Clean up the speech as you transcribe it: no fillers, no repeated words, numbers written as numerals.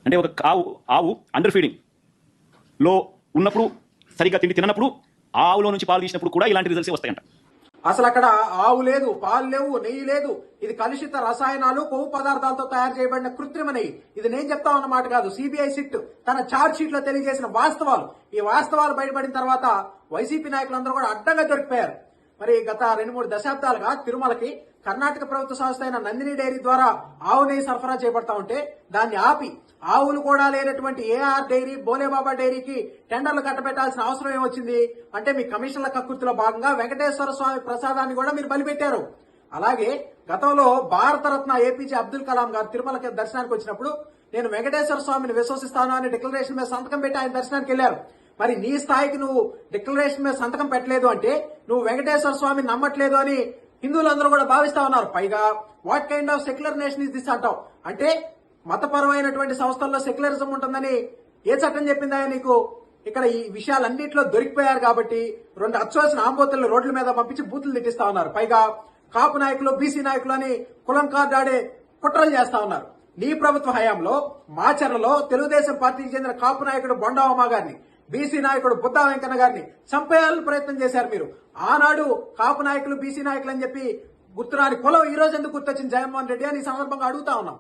అంటే ఒక ఆవు అండర్ ఫీడింగ్ లో ఉన్నప్పుడు సరిగ్గా తిండి తినప్పుడు ఆవులో నుంచి పాలు తీసినప్పుడు కూడా ఇలాంటి రిజల్ట్స్ వస్తాయంట. అసలు అక్కడ ఆవు లేదు, పాలు లేవు, నెయ్యి లేదు. ఇది కలుషిత రసాయనాలు, కొవ్వు పదార్థాలతో తయారు చేయబడిన కృత్రిమ నెయ్యి. ఇది నేను చెప్తా అన్నమాట కాదు, సిబిఐ సిట్ తన ఛార్జ్ షీట్ లో తెలియజేసిన వాస్తవాలు. ఈ వాస్తవాలు బయటపడిన తర్వాత వైసీపీ నాయకులందరూ కూడా అడ్డంగా దొరికిపోయారు. మరి గత 2-3 దశాబ్దాలుగా తిరుమలకి కర్ణాటక ప్రభుత్వ సంస్థ అయిన నందిని డైరీ ద్వారా ఆవు నెయ్యి సరఫరా చేపడతా ఉంటే దాన్ని ఆపి ఆవులు కూడా లేనటువంటి ఏఆర్ డైరీ, బోలేబాబా డైరీకి టెండర్లు కట్టబెట్టాల్సిన అవసరం ఏమొచ్చింది అంటే మీ కమిషన్ల కక్కుర్తిలో భాగంగా వెంకటేశ్వర స్వామి ప్రసాదాన్ని కూడా మీరు బలిపెట్టారు. అలాగే గతంలో భారతరత్న ఏపీజే అబ్దుల్ కలాం గారు తిరుమలకి దర్శనానికి వచ్చినప్పుడు నేను వెంకటేశ్వర స్వామిని విశ్వసిస్తాను అని డిక్లరేషన్ మీద సంతకం పెట్టి ఆయన దర్శనానికి వెళ్లారు. మరి నీ స్థాయికి నువ్వు డిక్లరేషన్ మీద సంతకం పెట్టలేదు అంటే నువ్వు వెంకటేశ్వర స్వామిని నమ్మట్లేదు అని హిందువులందరూ కూడా భావిస్తా ఉన్నారు. పైగా what kind of secular nation is this అంటావు అంటే మతపరమైనటువంటి సంస్థల్లో సెక్యులరిజం ఉంటుందని ఏ చట్టం చెప్పిందా నీకు? ఇక్కడ ఈ విషయాలన్నింటిలో దొరికిపోయారు కాబట్టి 2 అచ్చోసిన ఆంబోతులను రోడ్ల మీద పంపించి బూతులు తిట్టిస్తా ఉన్నారు. పైగా కాపు నాయకులు, బీసీ నాయకులు అని కులం కార్డాడే కుట్రలు చేస్తా ఉన్నారు. నీ ప్రభుత్వ హయాంలో మాచర్లలో తెలుగుదేశం పార్టీకి చెందిన కాపు నాయకుడు బొండావమ్మ గారిని, బీసీ నాయకుడు బుద్ధా వెంకన్న గారిని చంపేయాలని ప్రయత్నం చేశారు మీరు. ఆనాడు కాపు నాయకులు, బీసీ నాయకులు అని చెప్పి గుర్తురాని కులం ఈ రోజు ఎందుకు గుర్తొచ్చింది జగన్మోహన్ రెడ్డి అని ఈ సందర్భంగా అడుగుతా ఉన్నాం.